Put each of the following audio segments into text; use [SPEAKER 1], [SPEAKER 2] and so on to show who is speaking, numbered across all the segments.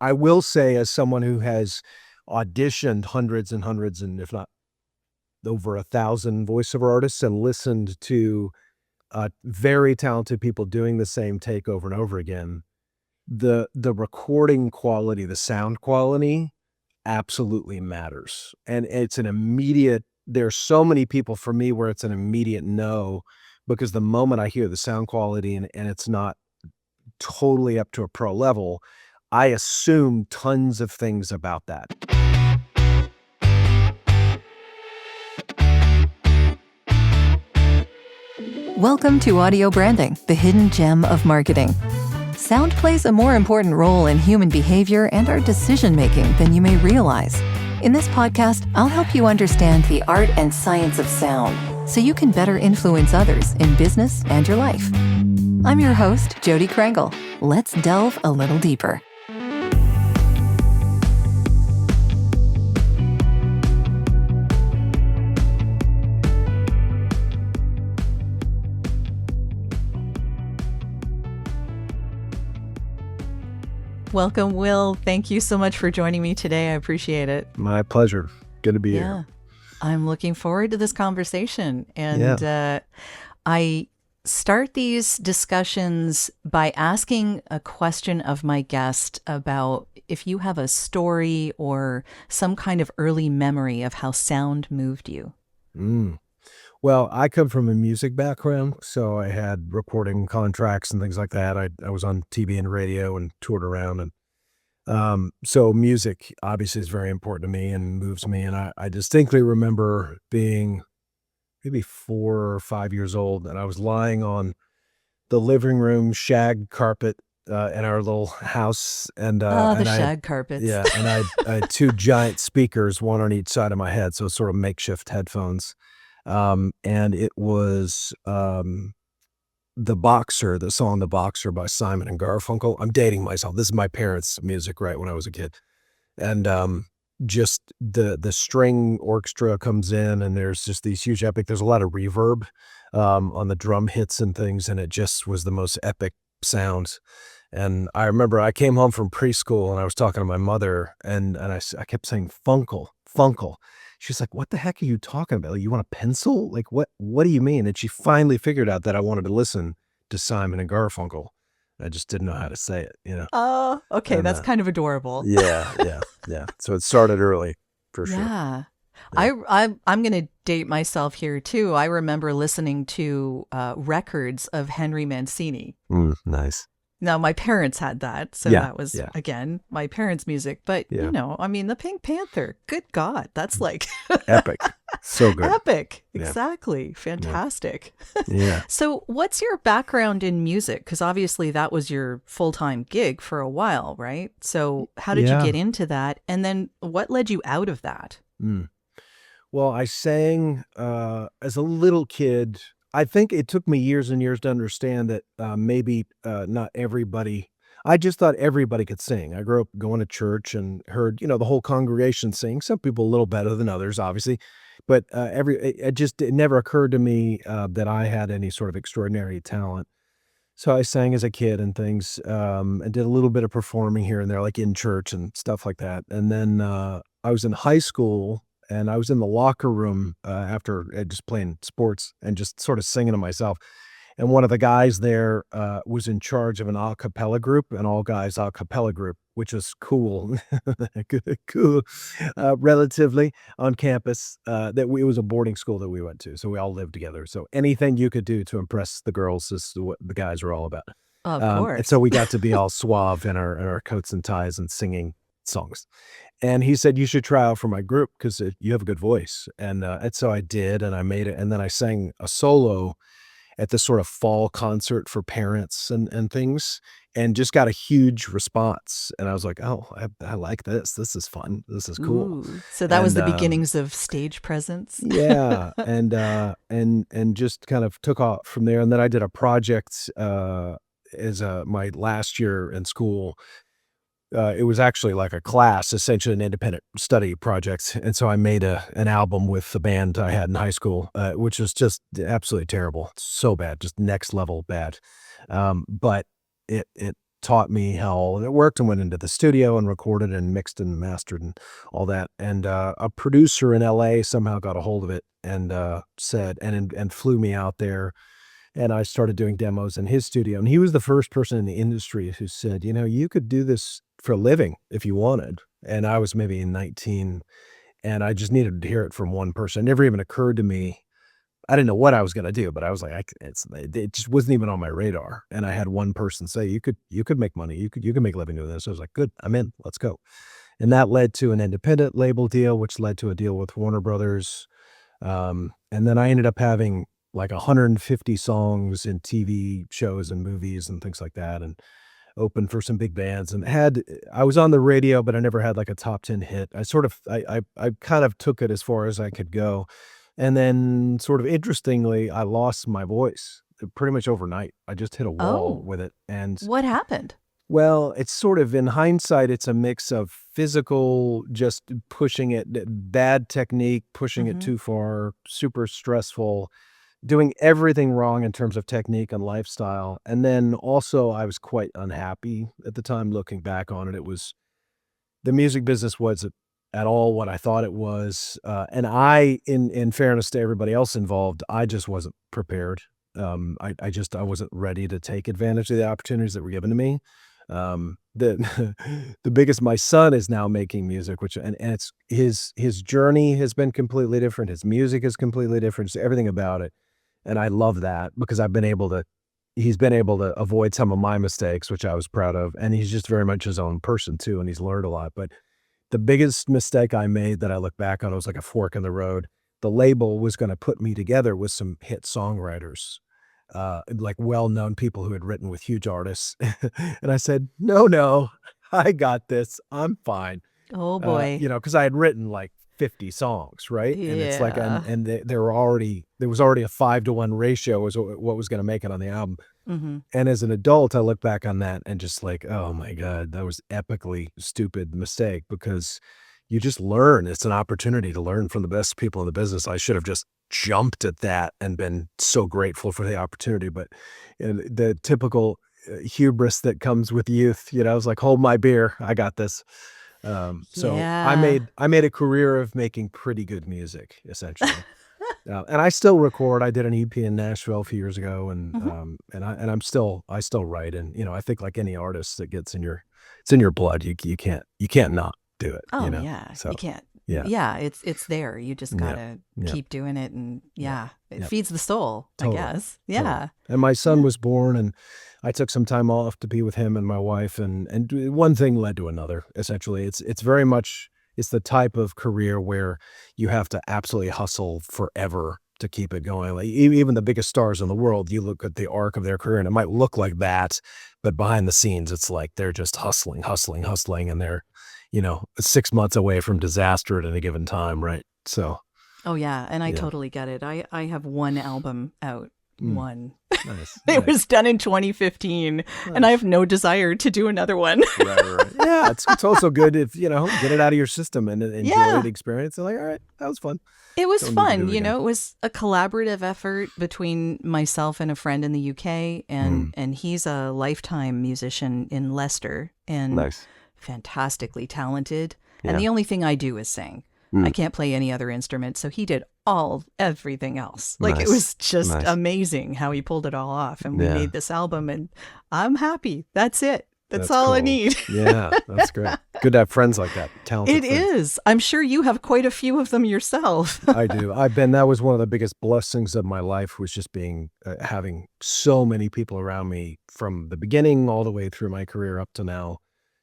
[SPEAKER 1] I will say, as someone who has auditioned hundreds and hundreds, and if not over 1,000 voiceover artists, and listened to very talented people doing the same take over and over again, the recording quality, the sound quality absolutely matters. And it's an immediate, there's so many people for me where it's an immediate no, because the moment I hear the sound quality and it's not totally up to a pro level, I assume tons of things about that.
[SPEAKER 2] Welcome to Audio Branding, the hidden gem of marketing. Sound plays a more important role in human behavior and our decision-making than you may realize. In this podcast, I'll help you understand the art and science of sound so you can better influence others in business and your life. I'm your host, Jodi Krangle. Let's delve a little deeper. Welcome, Wil. Thank you so much for joining me today. I appreciate it.
[SPEAKER 1] My pleasure. Good to be here.
[SPEAKER 2] I'm looking forward to this conversation. And I start these discussions by asking a question of my guest about if you have a story or some kind of early memory of how sound moved you.
[SPEAKER 1] Well, I come from a music background, so I had recording contracts and things like that. I was on TV and radio and toured around, and so music obviously is very important to me and moves me. And I distinctly remember being maybe 4 or 5 years old, and I was lying on the living room shag carpet in our little house, and
[SPEAKER 2] the shag carpets.
[SPEAKER 1] Yeah, and I had 2 giant speakers, one on each side of my head, so sort of makeshift headphones. And it was The Boxer, the song The Boxer by Simon and Garfunkel. I'm dating myself. This is my parents' music, right, when I was a kid. And just the string orchestra comes in, and there's just these huge epic, there's a lot of reverb on the drum hits and things, and it just was the most epic sound. And I remember I came home from preschool, and I was talking to my mother, and I kept saying, Funkle, Funkle. She's like, what the heck are you talking about? Like, you want a pencil? Like, what do you mean? And she finally figured out that I wanted to listen to Simon and Garfunkel. I just didn't know how to say it, you know?
[SPEAKER 2] Oh, okay.
[SPEAKER 1] And,
[SPEAKER 2] That's kind of adorable.
[SPEAKER 1] Yeah. So it started early, for sure.
[SPEAKER 2] Yeah. I'm going to date myself here, too. I remember listening to records of Henry Mancini.
[SPEAKER 1] Nice.
[SPEAKER 2] Now, my parents had that, so that was, again, my parents' music. But, you know, I mean, the Pink Panther, good God, that's like...
[SPEAKER 1] Epic. So good.
[SPEAKER 2] Epic. Exactly. Fantastic.
[SPEAKER 1] Yeah.
[SPEAKER 2] So what's your background in music? Because obviously that was your full-time gig for a while, right? So how did you get into that? And then what led you out of that?
[SPEAKER 1] Well, I sang as a little kid. I think it took me years and years to understand that maybe not everybody, I just thought everybody could sing. I grew up going to church and heard, the whole congregation sing. Some people a little better than others, obviously. But it never occurred to me that I had any sort of extraordinary talent. So I sang as a kid and things, and did a little bit of performing here and there, like in church and stuff like that. And then I was in high school, and I was in the locker room after just playing sports and just sort of singing to myself. And one of the guys there was in charge of an a cappella group, an all-guys a cappella group, which was cool, cool, relatively on campus. It was a boarding school that we went to, so we all lived together. So anything you could do to impress the girls is what the guys were all about.
[SPEAKER 2] Of course.
[SPEAKER 1] And so we got to be all suave in our coats and ties and singing songs. And he said, you should try out for my group because you have a good voice. And so I did, and I made it. And then I sang a solo at this sort of fall concert for parents and things, and just got a huge response. And I was like, oh, I like this. This is fun. This is cool.
[SPEAKER 2] Ooh, so that was the beginnings of stage presence.
[SPEAKER 1] Yeah. And just kind of took off from there. And then I did a project as my last year in school. It was actually like a class, essentially an independent study project. And so I made an album with the band I had in high school, which was just absolutely terrible. So bad, just next level bad. But it taught me how it worked and went into the studio and recorded and mixed and mastered and all that. And a producer in LA somehow got a hold of it and said and flew me out there. And I started doing demos in his studio. And he was the first person in the industry who said, you could do this for a living if you wanted. And I was maybe 19, and I just needed to hear it from one person. It never even occurred to me. I didn't know what I was gonna do, but I was like, it just wasn't even on my radar. And I had one person say, "You could make money. You could make a living doing this." I was like, "Good, I'm in. Let's go." And that led to an independent label deal, which led to a deal with Warner Brothers. And then I ended up having like 150 songs in TV shows and movies and things like that, and opened for some big bands, and I was on the radio, but I never had like a top 10 hit. I kind of took it as far as I could go. And then sort of interestingly, I lost my voice pretty much overnight. I just hit a wall
[SPEAKER 2] Oh,
[SPEAKER 1] with it. And
[SPEAKER 2] what happened?
[SPEAKER 1] well, it's sort of in hindsight, it's a mix of physical, just pushing it, bad technique, pushing it
[SPEAKER 2] Hmm.
[SPEAKER 1] too far, super stressful, doing everything wrong in terms of technique and lifestyle. And then also, I was quite unhappy at the time looking back on it. The music business wasn't at all what I thought it was, and in fairness to everybody else involved, I just wasn't prepared. I wasn't ready to take advantage of the opportunities that were given to me. The the biggest my son is now making music, which and it's his journey has been completely different. His music is completely different, just everything about it, and I love that because he's been able to avoid some of my mistakes, which I was proud of, and he's just very much his own person too, and he's learned a lot. But the biggest mistake I made that I look back on, it was like a fork in the road. The label was gonna put me together with some hit songwriters, like well-known people who had written with huge artists. And I said, "No, no, I got this. I'm fine."
[SPEAKER 2] Oh boy.
[SPEAKER 1] Because I had written like 50 songs, right? And it's like,
[SPEAKER 2] Yeah.
[SPEAKER 1] there was already a 5-to-1 ratio was what was gonna make it on the album.
[SPEAKER 2] Hmm.
[SPEAKER 1] And as an adult, I look back on that and just like, "Oh my god, that was epically stupid mistake," because you just learn. It's an opportunity to learn from the best people in the business. I should have just jumped at that and been so grateful for the opportunity, but and the typical, hubris that comes with youth, I was like, "Hold my beer. I got this." So
[SPEAKER 2] Yeah.
[SPEAKER 1] I made a career of making pretty good music, essentially. And I still record. I did an EP in Nashville a few years ago, and
[SPEAKER 2] Hmm.
[SPEAKER 1] I still write. And I think like any artist that gets in it's in your blood. You can't not do it.
[SPEAKER 2] Oh yeah,
[SPEAKER 1] So
[SPEAKER 2] you can't.
[SPEAKER 1] yeah,
[SPEAKER 2] Yeah, it's there. You just
[SPEAKER 1] yeah,
[SPEAKER 2] gotta
[SPEAKER 1] yeah,
[SPEAKER 2] keep doing it, and
[SPEAKER 1] yeah,
[SPEAKER 2] yeah, it
[SPEAKER 1] yeah.
[SPEAKER 2] feeds the soul, I
[SPEAKER 1] Totally,
[SPEAKER 2] guess.
[SPEAKER 1] totally.
[SPEAKER 2] Yeah,
[SPEAKER 1] And my son
[SPEAKER 2] yeah,
[SPEAKER 1] was born, and I took some time off to be with him and my wife, and one thing led to another. Essentially, it's very much it's the type of career where you have to absolutely hustle forever to keep it going. Like even the biggest stars in the world, you look at the arc of their career, and it might look like that, but behind the scenes, it's like they're just hustling, hustling, hustling, and they're 6 months away from disaster at any given time, right? So
[SPEAKER 2] oh yeah, and I
[SPEAKER 1] yeah.
[SPEAKER 2] totally get it. I have one album out.
[SPEAKER 1] Mm,
[SPEAKER 2] One.
[SPEAKER 1] nice,
[SPEAKER 2] It
[SPEAKER 1] nice,
[SPEAKER 2] was done in 2015, and I
[SPEAKER 1] nice.
[SPEAKER 2] have no desire to do another one.
[SPEAKER 1] Right, right, right. Yeah, it's also good if, get it out of your system and enjoy
[SPEAKER 2] Yeah.
[SPEAKER 1] the experience. And like, all right, that was fun.
[SPEAKER 2] It was
[SPEAKER 1] Don't need to
[SPEAKER 2] fun,
[SPEAKER 1] do it again.
[SPEAKER 2] it was a collaborative effort between myself and a friend in the UK,
[SPEAKER 1] Mm,
[SPEAKER 2] and he's a lifetime musician in Leicester and
[SPEAKER 1] nice.
[SPEAKER 2] fantastically talented. And
[SPEAKER 1] Yeah.
[SPEAKER 2] the only thing I do is sing. I
[SPEAKER 1] Mm,
[SPEAKER 2] can't play any other instrument, so he did everything else. Like it
[SPEAKER 1] nice.
[SPEAKER 2] was just
[SPEAKER 1] Nice.
[SPEAKER 2] amazing how he pulled it all off, and we
[SPEAKER 1] Yeah.
[SPEAKER 2] made this album, and I'm happy. That's it. That's
[SPEAKER 1] That's
[SPEAKER 2] all I
[SPEAKER 1] cool.
[SPEAKER 2] need.
[SPEAKER 1] Yeah, that's great. Good to have friends like that, talented
[SPEAKER 2] It
[SPEAKER 1] friends.
[SPEAKER 2] is. I'm sure you have quite a few of them yourself.
[SPEAKER 1] I do. That was one of the biggest blessings of my life was just having so many people around me from the beginning all the way through my career up to now.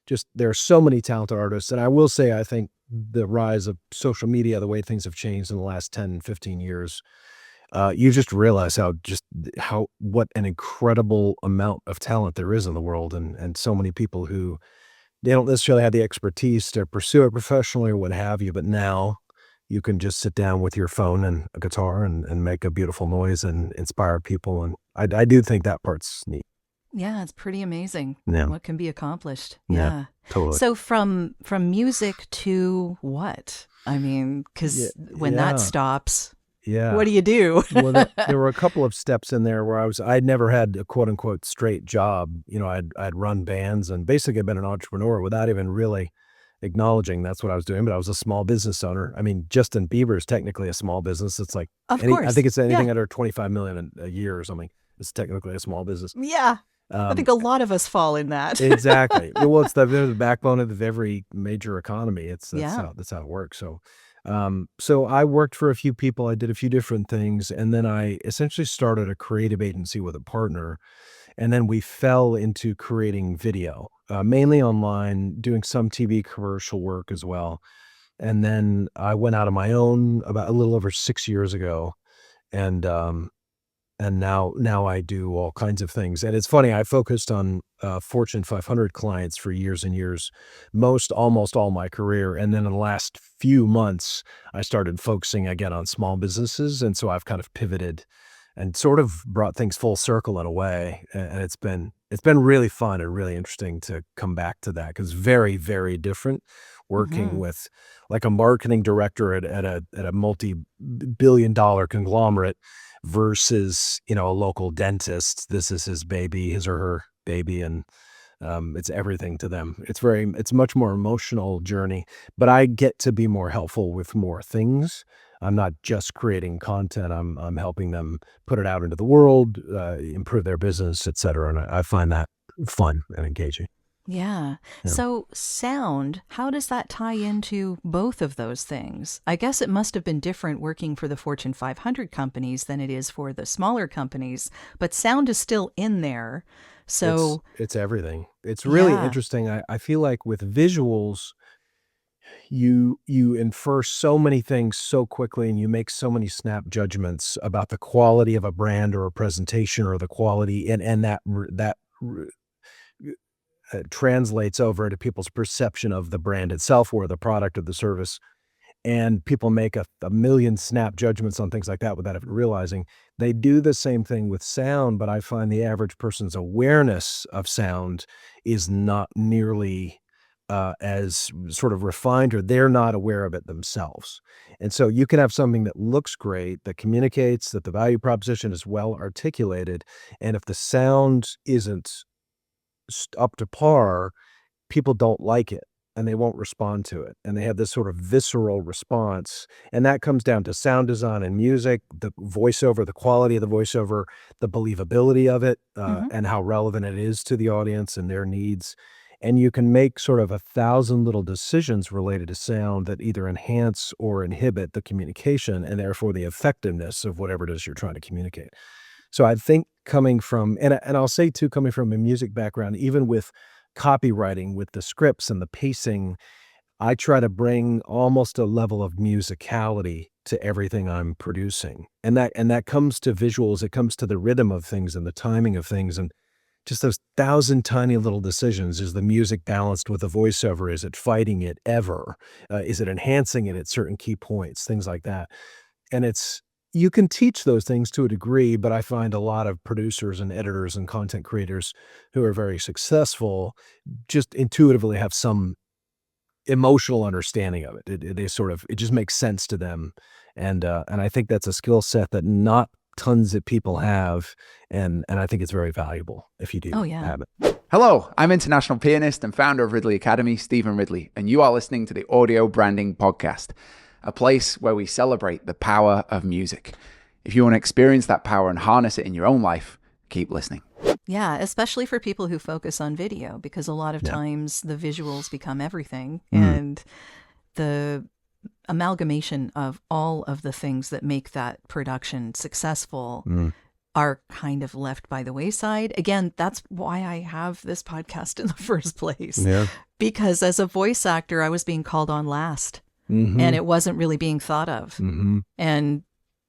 [SPEAKER 1] Just there are so many talented artists. And I will say, I think the rise of social media, the way things have changed in the last 10, 15 years, you just realize what an incredible amount of talent there is in the world, and so many people who they don't necessarily have the expertise to pursue it professionally or what have you, but now you can just sit down with your phone and a guitar and make a beautiful noise and inspire people, and I do think that part's neat.
[SPEAKER 2] Yeah, it's pretty amazing
[SPEAKER 1] Yeah,
[SPEAKER 2] what can be accomplished.
[SPEAKER 1] yeah,
[SPEAKER 2] Yeah.
[SPEAKER 1] totally.
[SPEAKER 2] So from music to what? I mean,
[SPEAKER 1] Yeah,
[SPEAKER 2] because when that
[SPEAKER 1] yeah.
[SPEAKER 2] stops,
[SPEAKER 1] Yeah.
[SPEAKER 3] What do you do?
[SPEAKER 1] Well, there were a couple of steps in there where I'd never had a quote unquote straight job. I'd run bands and basically been an entrepreneur without even really acknowledging that's what I was doing. But I was a small business owner. I mean, Justin Bieber is technically a small business. It's like
[SPEAKER 3] Of
[SPEAKER 1] I
[SPEAKER 3] course.
[SPEAKER 1] think it's anything
[SPEAKER 3] Yeah.
[SPEAKER 1] under 25 million a year or something. It's technically a small business.
[SPEAKER 3] Yeah. I think a lot of us fall in that.
[SPEAKER 1] Exactly. Well, it's the backbone of every major economy. That's
[SPEAKER 3] Yeah.
[SPEAKER 1] how it works. So I worked for a few people. I did a few different things, and then I essentially started a creative agency with a partner. And then we fell into creating video, mainly online, doing some TV commercial work as well. And then I went out on my own about a little over 6 years ago, and now I do all kinds of things. And it's funny, I focused on Fortune 500 clients for years and years, almost all my career. And then in the last few months, I started focusing again on small businesses. And so I've kind of pivoted and sort of brought things full circle in a way. And it's been really fun and really interesting to come back to that, because very, very different working
[SPEAKER 3] Mhm.
[SPEAKER 1] with like a marketing director at a multi-billion-dollar conglomerate versus, a local dentist. This is his or her baby, and it's everything to them. It's much more emotional journey, but I get to be more helpful with more things. I'm not just creating content. I'm helping them put it out into the world, improve their business, et cetera. And I find that fun and engaging.
[SPEAKER 3] Yeah.
[SPEAKER 1] Yeah.
[SPEAKER 3] So sound, how does that tie into both of those things? I guess it must have been different working for the Fortune 500 companies than it is for the smaller companies, but sound is still in there. So,
[SPEAKER 1] It's everything. It's really
[SPEAKER 3] yeah.
[SPEAKER 1] interesting. I feel like with visuals, you infer so many things so quickly, and you make so many snap judgments about the quality of a brand or a presentation, or the quality, and translates over into people's perception of the brand itself or the product or the service. And people make a million snap judgments on things like that without even realizing. They do the same thing with sound, but I find the average person's awareness of sound is not nearly as sort of refined, or they're not aware of it themselves. And so you can have something that looks great, that communicates, that the value proposition is well articulated, and if the sound isn't up to par, people don't like it and they won't respond to it. And they have this sort of visceral response. And that comes down to sound design and music, the voiceover, the quality of the voiceover, the believability of it,
[SPEAKER 3] Hmm.
[SPEAKER 1] and how relevant it is to the audience and their needs. And you can make sort of 1,000 little decisions related to sound that either enhance or inhibit the communication, and therefore the effectiveness of whatever it is you're trying to communicate. So I think coming from, and I'll say too, coming from a music background, even with copywriting, with the scripts and the pacing, I try to bring almost a level of musicality to everything I'm producing. And that comes to visuals, it comes to the rhythm of things and the timing of things, and just those 1,000 tiny little decisions. Is the music balanced with the voiceover? Is it fighting it ever? Is it enhancing it at certain key points? Things like that. And you can teach those things to a degree, but I find a lot of producers and editors and content creators who are very successful just intuitively have some emotional understanding of it. It just makes sense to them. And I think that's a skill set that not tons of people have. And I think it's very valuable if you do
[SPEAKER 3] Oh, yeah.
[SPEAKER 1] have it.
[SPEAKER 4] Hello, I'm international pianist and founder of Ridley Academy, Stephen Ridley, and you are listening to the Audio Branding Podcast, a place where we celebrate the power of music. If you want to experience that power and harness it in your own life, keep listening.
[SPEAKER 3] Yeah, especially for people who focus on video, because a lot of
[SPEAKER 1] Yeah.
[SPEAKER 3] times the visuals become everything.
[SPEAKER 1] Mm.
[SPEAKER 3] And the amalgamation of all of the things that make that production successful
[SPEAKER 1] Mm.
[SPEAKER 3] are kind of left by the wayside. Again, that's why I have this podcast in the first place.
[SPEAKER 1] Yeah.
[SPEAKER 3] Because as a voice actor, I was being called on last,
[SPEAKER 1] Mhm.
[SPEAKER 3] and it wasn't really being thought of.
[SPEAKER 1] Mhm.
[SPEAKER 3] And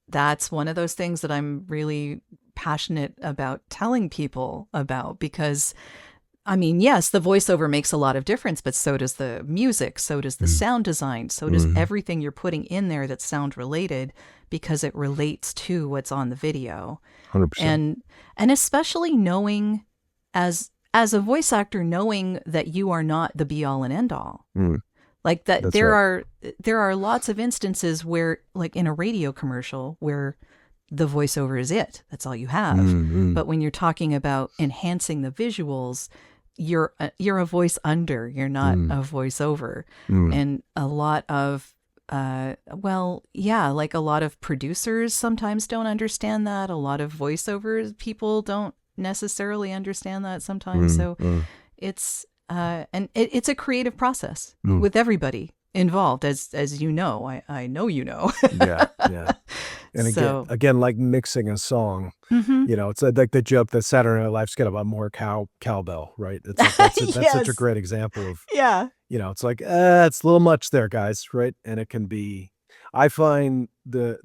[SPEAKER 3] that's one of those things that I'm really passionate about telling people about, because I mean, yes, the voiceover makes a lot of difference, but so does the music, so does the sound design, so does everything you're putting in there that's sound related, because it relates to what's on the video.
[SPEAKER 1] 100%.
[SPEAKER 3] And especially knowing as a voice actor, knowing that you are not the be all and end all.
[SPEAKER 1] Mm.
[SPEAKER 3] Like that,
[SPEAKER 1] That's
[SPEAKER 3] there
[SPEAKER 1] right.
[SPEAKER 3] are lots of instances where, like in a radio commercial, where the voiceover is it. That's all you have.
[SPEAKER 1] Mm-hmm.
[SPEAKER 3] But when you're talking about enhancing the visuals, you're a voice under. You're not
[SPEAKER 1] Mm,
[SPEAKER 3] a voiceover.
[SPEAKER 1] mm,
[SPEAKER 3] And a lot of well, yeah, like a lot of producers sometimes don't understand that. A lot of voiceovers people don't necessarily understand that sometimes.
[SPEAKER 1] mm,
[SPEAKER 3] So
[SPEAKER 1] mm,
[SPEAKER 3] it's it's a creative process
[SPEAKER 1] mm.
[SPEAKER 3] with everybody involved, as you know. I know you know.
[SPEAKER 1] Yeah, yeah. And
[SPEAKER 3] So
[SPEAKER 1] again, like mixing a song,
[SPEAKER 3] mhm.
[SPEAKER 1] it's like the joke that Saturday Night Live's got about more cowbell, right? It's like that's such a
[SPEAKER 3] Yes.
[SPEAKER 1] great example of,
[SPEAKER 3] Yeah.
[SPEAKER 1] it's like, it's a little much there, guys, right? And it can be. I find the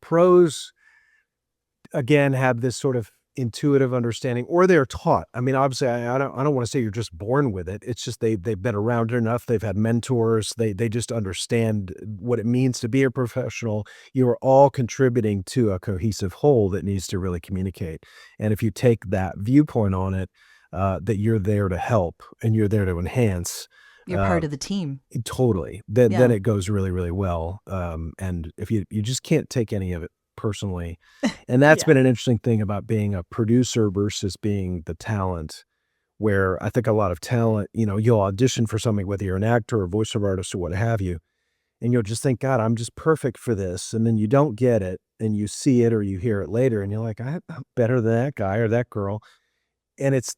[SPEAKER 1] pros again have this sort of intuitive understanding, or they're taught. I mean, obviously, I don't want to say you're just born with it. It's just they've been around it enough. They've had mentors. They just understand what it means to be a professional. You are all contributing to a cohesive whole that needs to really communicate. And if you take that viewpoint on it, that you're there to help and you're there to enhance.
[SPEAKER 3] You're
[SPEAKER 1] Uh,
[SPEAKER 3] part of the team.
[SPEAKER 1] Totally. Then
[SPEAKER 3] Yeah.
[SPEAKER 1] it goes really, really well. And if you just can't take any of it personally. And that's
[SPEAKER 3] Yeah.
[SPEAKER 1] been an interesting thing about being a producer versus being the talent, where I think a lot of talent, you'll audition for something, whether you're an actor or voiceover artist or what have you, and you'll just think, God, I'm just perfect for this. And then you don't get it and you see it or you hear it later and you're like, I'm better than that guy or that girl. And it's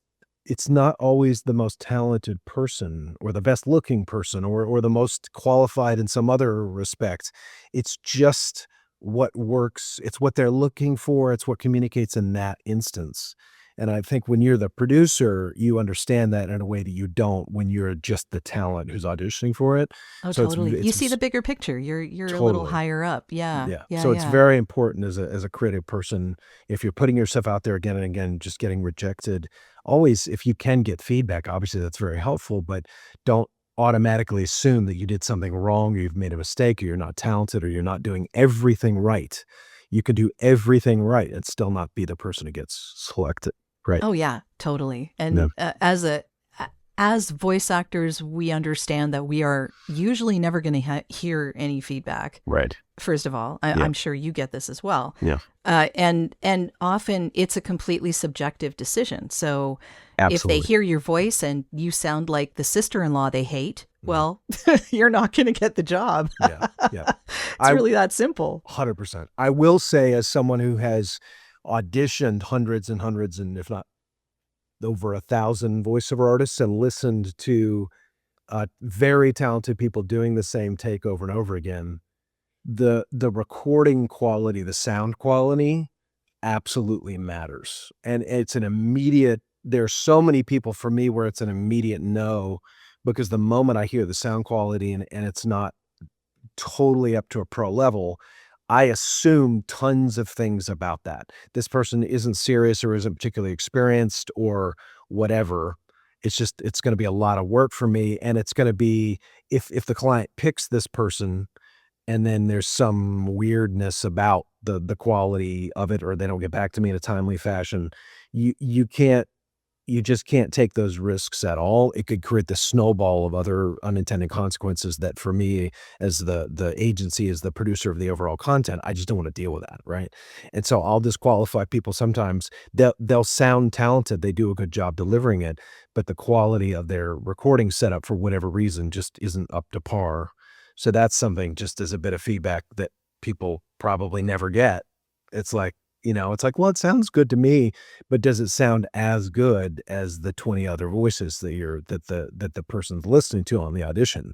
[SPEAKER 1] not always the most talented person or the best looking person or the most qualified in some other respect. It's just what works. It's what they're looking for. It's what communicates in that instance. And I think when you're the producer, you understand that in a way that you don't when you're just the talent who's auditioning for it.
[SPEAKER 3] Oh,
[SPEAKER 1] So
[SPEAKER 3] totally. You see
[SPEAKER 1] it's
[SPEAKER 3] the bigger picture. You're a little
[SPEAKER 1] totally.
[SPEAKER 3] higher up. Yeah.
[SPEAKER 1] Yeah.
[SPEAKER 3] Yeah,
[SPEAKER 1] So it's
[SPEAKER 3] yeah.
[SPEAKER 1] very important as a creative person, if you're putting yourself out there again and again, just getting rejected, always, if you can get feedback, obviously that's very helpful, but don't automatically assume that you did something wrong or you've made a mistake or you're not talented or you're not doing everything right. You could do everything right and still not be the person who gets selected. Right.
[SPEAKER 3] Oh yeah, totally.
[SPEAKER 1] Yeah.
[SPEAKER 3] And as voice actors, we understand that we are usually never going to hear any feedback.
[SPEAKER 1] Right.
[SPEAKER 3] First of all,
[SPEAKER 1] Yeah.
[SPEAKER 3] I'm sure you get this as well.
[SPEAKER 1] Yeah.
[SPEAKER 3] And often it's a completely subjective decision. So if they
[SPEAKER 1] Absolutely.
[SPEAKER 3] hear your voice and you sound like the sister-in-law they hate,
[SPEAKER 1] Mhm.
[SPEAKER 3] well, you're not going to get the job.
[SPEAKER 1] Yeah. Yeah.
[SPEAKER 3] It's really that simple.
[SPEAKER 1] 100%. I will say, as someone who has auditioned hundreds and hundreds, and if not over 1,000 voiceover artists, and listened to very talented people doing the same take over and over again, the recording quality, the sound quality, absolutely matters. And it's an immediate. There's so many people for me where it's an immediate no, because the moment I hear the sound quality and it's not totally up to a pro level, I assume tons of things about that. This person isn't serious or isn't particularly experienced or whatever. It's going to be a lot of work for me. And it's going to be, if the client picks this person and then there's some weirdness about the quality of it, or they don't get back to me in a timely fashion, you just can't take those risks at all. It could create the snowball of other unintended consequences that, for me, as the agency, as the producer of the overall content, I just don't want to deal with that, right? And so I'll disqualify people sometimes. They'll sound talented, they do a good job delivering it, but the quality of their recording setup, for whatever reason, just isn't up to par. So that's something, just as a bit of feedback, that people probably never get. It's like, well, it sounds good to me, but does it sound as good as the 20 other voices that the person's listening to on the audition?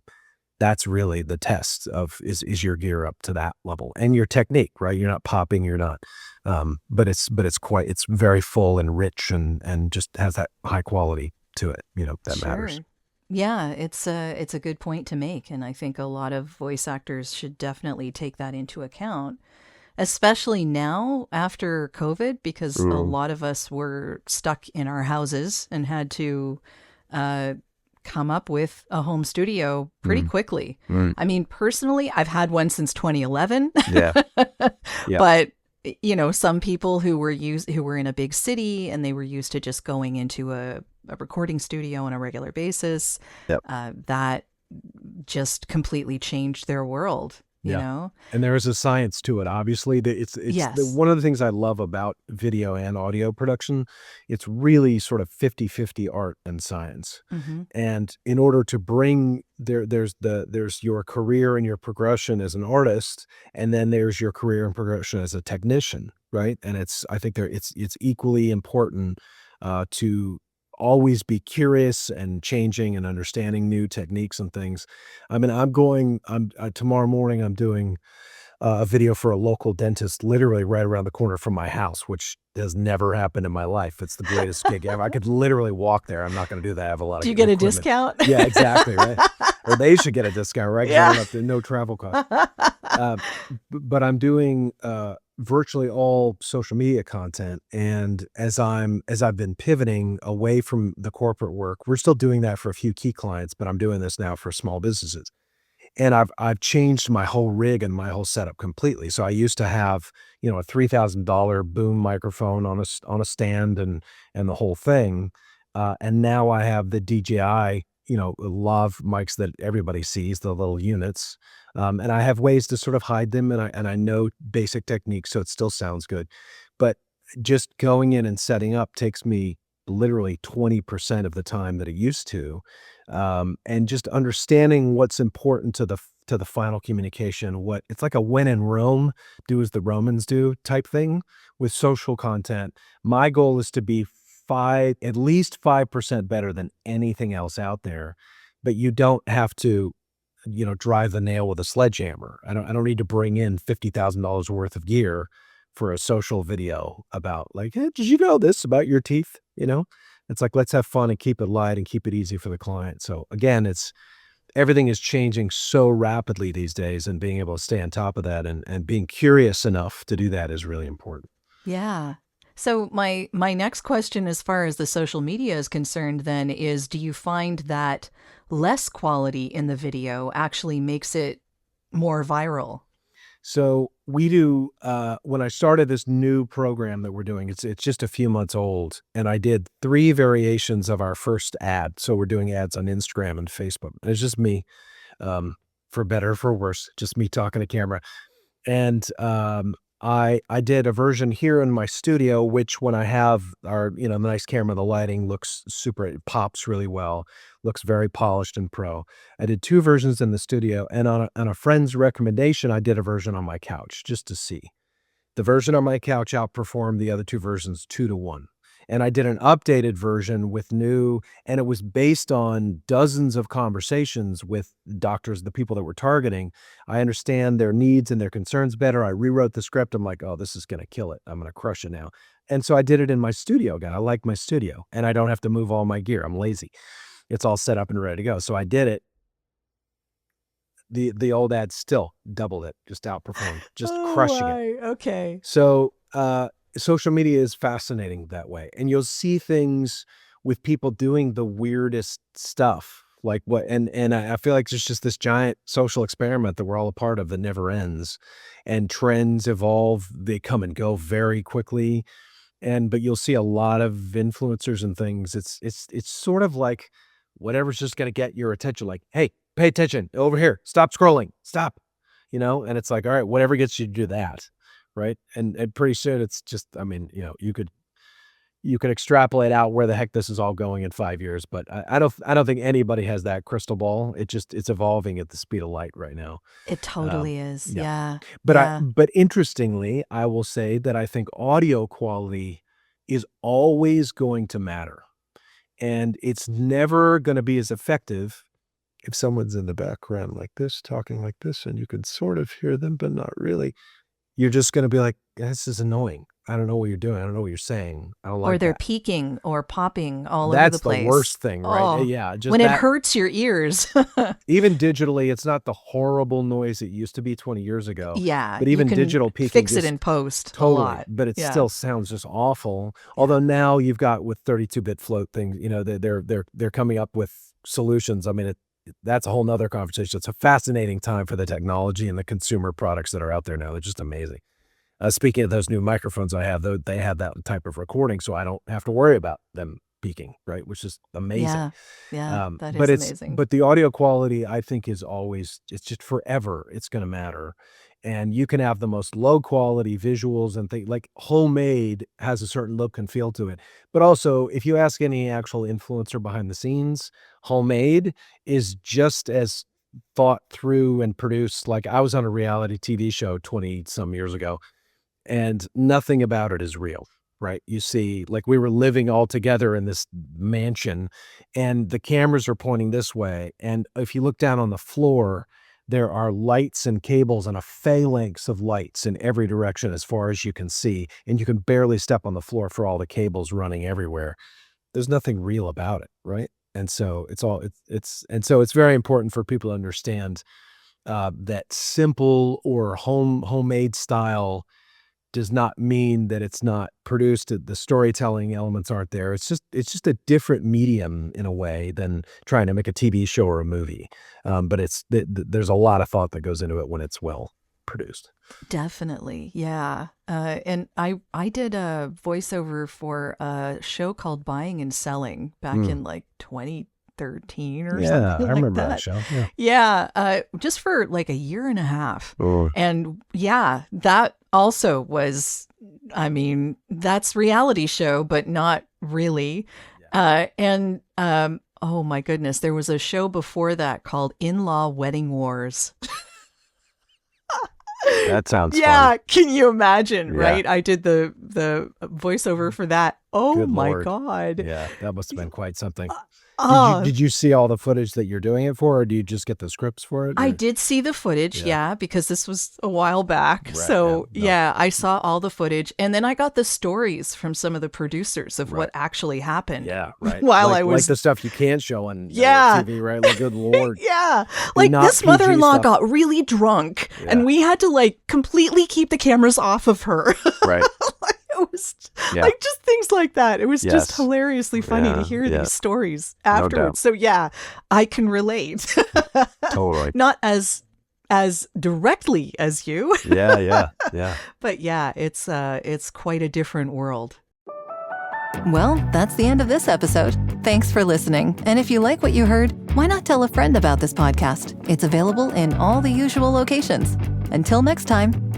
[SPEAKER 1] That's really the test of, is your gear up to that level, and your technique, right? You're not popping, you're not, but it's very full and rich and just has that high quality to it, that matters.
[SPEAKER 3] Sure. Yeah, it's a good point to make, and I think a lot of voice actors should definitely take that into account, especially now after COVID, because a lot of us were stuck in our houses and had to come up with a home studio pretty quickly. I mean, personally, I've had one since 2011.
[SPEAKER 1] Yeah. Yeah.
[SPEAKER 3] But some people who were in a big city and they were used to just going into a recording studio on a regular basis,
[SPEAKER 1] Yep.
[SPEAKER 3] that just completely changed their world, you
[SPEAKER 1] Yeah.
[SPEAKER 3] know?
[SPEAKER 1] And there is a science to it. Obviously,
[SPEAKER 3] Yes.
[SPEAKER 1] one of the things I love about video and audio production. It's really sort of 50-50 art and science.
[SPEAKER 3] Hmm.
[SPEAKER 1] And in order to bring there's your career and your progression as an artist, and then there's your career and progression as a technician, right? And I think it's equally important to always be curious and changing and understanding new techniques and things. I mean, I'm tomorrow morning I'm doing a video for a local dentist literally right around the corner from my house, which has never happened in my life. It's the greatest gig ever. I could literally walk there. I'm not going to do that. I have a lot
[SPEAKER 3] Do
[SPEAKER 1] of
[SPEAKER 3] you get a
[SPEAKER 1] equipment.
[SPEAKER 3] discount?
[SPEAKER 1] Yeah, exactly. Right. Or they should get a discount, right? Because I
[SPEAKER 3] Yeah.
[SPEAKER 1] don't have to, no travel costs. But I'm doing virtually all social media content, and as I've been pivoting away from the corporate work, we're still doing that for a few key clients, but I'm doing this now for small businesses. And I've changed my whole rig and my whole setup completely. So I used to have, a $3,000 boom microphone on a stand and the whole thing. And now I have the DJI, lav mics that everybody sees, the little units. And I have ways to sort of hide them, and I know basic techniques, so it still sounds good. But just going in and setting up takes me literally 20% of the time that it used to. And just understanding what's important to the final communication. What it's like a when in Rome, do as the Romans do type thing with social content. My goal is to be at least 5% better than anything else out there. But you don't have to, drive the nail with a sledgehammer. I don't need to bring in $50,000 worth of gear for a social video about like, hey, did you know this about your teeth? It's like, let's have fun and keep it light and keep it easy for the client. So again, everything is changing so rapidly these days, and being able to stay on top of that and being curious enough to do that is really important.
[SPEAKER 3] Yeah. So my next question as far as the social media is concerned then is, do you find that less quality in the video actually makes it more viral?
[SPEAKER 1] So we do, when I started this new program that we're doing, it's just a few months old, and I did 3 variations of our first ad. So we're doing ads on Instagram and Facebook. And it's just me, for better or for worse, just me talking to camera. And I did a version here in my studio, which when I have our, the nice camera, the lighting looks super, it pops really well, looks very polished and pro. I did 2 versions in the studio, and on a friend's recommendation, I did a version on my couch just to see. The version on my couch outperformed the other 2 versions 2-1. And I did an updated version with and it was based on dozens of conversations with doctors, the people that we're targeting. I understand their needs and their concerns better. I rewrote the script. I'm like, oh, this is going to kill it. I'm going to crush it now. And so I did it in my studio again. I like my studio, and I don't have to move all my gear. I'm lazy. It's all set up and ready to go. So I did it. The old ad still doubled it, just outperformed, just crushing it.
[SPEAKER 3] Okay.
[SPEAKER 1] So, social media is fascinating that way. And you'll see things with people doing the weirdest stuff. Like and I feel like it's just this giant social experiment that we're all a part of that never ends. And trends evolve, they come and go very quickly. But you'll see a lot of influencers and things. It's sort of like whatever's just gonna get your attention, like, hey, pay attention over here, stop scrolling, stop, and it's like, all right, whatever gets you to do that. Right. And pretty soon it's just, I mean, you could extrapolate out where the heck this is all going in 5 years, but I don't think anybody has that crystal ball. It's evolving at the speed of light right now.
[SPEAKER 3] It totally is.
[SPEAKER 1] yeah.
[SPEAKER 3] Yeah.
[SPEAKER 1] But
[SPEAKER 3] Yeah.
[SPEAKER 1] but interestingly, I will say that I think audio quality is always going to matter. And it's never going to be as effective if someone's in the background like this, talking like this, and you can sort of hear them, but not really. You're just gonna be like, "This is annoying. I don't know what you're doing. I don't know what you're saying. I don't
[SPEAKER 3] Or
[SPEAKER 1] like
[SPEAKER 3] they're
[SPEAKER 1] that."
[SPEAKER 3] peaking or popping all over
[SPEAKER 1] That's
[SPEAKER 3] the place.
[SPEAKER 1] the worst thing, right?
[SPEAKER 3] Oh,
[SPEAKER 1] Yeah, just
[SPEAKER 3] when it
[SPEAKER 1] that.
[SPEAKER 3] hurts your ears.
[SPEAKER 1] Even digitally, it's not the horrible noise it used to be 20 years ago.
[SPEAKER 3] Yeah,
[SPEAKER 1] But
[SPEAKER 3] you
[SPEAKER 1] even
[SPEAKER 3] can
[SPEAKER 1] digital peaking
[SPEAKER 3] fix it
[SPEAKER 1] just
[SPEAKER 3] in post a
[SPEAKER 1] totally,
[SPEAKER 3] lot.
[SPEAKER 1] but it
[SPEAKER 3] Yeah.
[SPEAKER 1] still sounds just awful. Although now you've got with 32-bit float things, they're coming up with solutions. I mean, that's a whole nother conversation. It's a fascinating time for the technology and the consumer products that are out there now. They're just amazing. Speaking of those new microphones I have, though, they have that type of recording, so I don't have to worry about them speaking, right? Which is amazing.
[SPEAKER 3] Yeah. Yeah. That
[SPEAKER 1] But
[SPEAKER 3] is amazing.
[SPEAKER 1] but the audio quality, I think, is always, it's just forever. It's going to matter. And you can have the most low quality visuals and things like Homemade has a certain look and feel to it. But also, if you ask any actual influencer behind the scenes, Homemade is just as thought through and produced. Like, I was on a reality TV show 20 some years ago, and nothing about it is real, right? You see, like, we were living all together in this mansion, and the cameras are pointing this way, and if you look down on the floor, there are lights and cables and a phalanx of lights in every direction as far as you can see, and you can barely step on the floor for all the cables running everywhere. There's nothing real about it, right? And so it's very important for people to understand that simple or homemade style does not mean that it's not produced. The storytelling elements aren't there. It's just a different medium in a way than trying to make a TV show or a movie. But there's a lot of thought that goes into it when it's well produced.
[SPEAKER 3] Definitely. Yeah. And I did a voiceover for a show called Buying and Selling back in like 2013 or something
[SPEAKER 1] I
[SPEAKER 3] like
[SPEAKER 1] remember
[SPEAKER 3] that.
[SPEAKER 1] that show. Yeah.
[SPEAKER 3] Yeah. Just for like a year and a half.
[SPEAKER 1] Oh.
[SPEAKER 3] And yeah, that also was, I mean, that's reality show, but not really. Oh my goodness, there was a show before that called In-Law Wedding Wars.
[SPEAKER 1] That sounds
[SPEAKER 3] Yeah,
[SPEAKER 1] fun.
[SPEAKER 3] can you imagine,
[SPEAKER 1] Yeah.
[SPEAKER 3] right? I did the voiceover for that. Oh
[SPEAKER 1] Good
[SPEAKER 3] my
[SPEAKER 1] Lord.
[SPEAKER 3] God.
[SPEAKER 1] Yeah, that must have been quite something.
[SPEAKER 3] Oh,
[SPEAKER 1] Did you see all the footage that you're doing it for, or do you just get the scripts for it?
[SPEAKER 3] I
[SPEAKER 1] or-
[SPEAKER 3] did see the footage,
[SPEAKER 1] Yeah.
[SPEAKER 3] yeah, because this was a while back.
[SPEAKER 1] Right,
[SPEAKER 3] So,
[SPEAKER 1] yeah, no.
[SPEAKER 3] yeah, I saw all the footage. And then I got the stories from some of the producers of what actually happened.
[SPEAKER 1] Yeah, right.
[SPEAKER 3] While
[SPEAKER 1] like,
[SPEAKER 3] I was-
[SPEAKER 1] like the stuff you can't show on
[SPEAKER 3] Yeah.
[SPEAKER 1] TV, right? Like, good Lord.
[SPEAKER 3] Yeah. Like
[SPEAKER 1] not
[SPEAKER 3] this
[SPEAKER 1] PG
[SPEAKER 3] mother-in-law
[SPEAKER 1] stuff.
[SPEAKER 3] got really drunk
[SPEAKER 1] Yeah.
[SPEAKER 3] and we had to like completely keep the cameras off of her.
[SPEAKER 1] Right.
[SPEAKER 3] It was
[SPEAKER 1] Yeah.
[SPEAKER 3] like just things like that. It was just
[SPEAKER 1] Yes.
[SPEAKER 3] hilariously funny to
[SPEAKER 1] Yeah,
[SPEAKER 3] hear
[SPEAKER 1] yeah.
[SPEAKER 3] these stories
[SPEAKER 1] doubt.
[SPEAKER 3] afterwards. So yeah, I can relate.
[SPEAKER 1] Totally.
[SPEAKER 3] Not as directly as you,
[SPEAKER 1] Yeah.
[SPEAKER 3] but yeah, it's quite a different world.
[SPEAKER 2] Well, that's the end of this episode. Thanks for listening. And if you like what you heard, why not tell a friend about this podcast? It's available in all the usual locations. Until next time.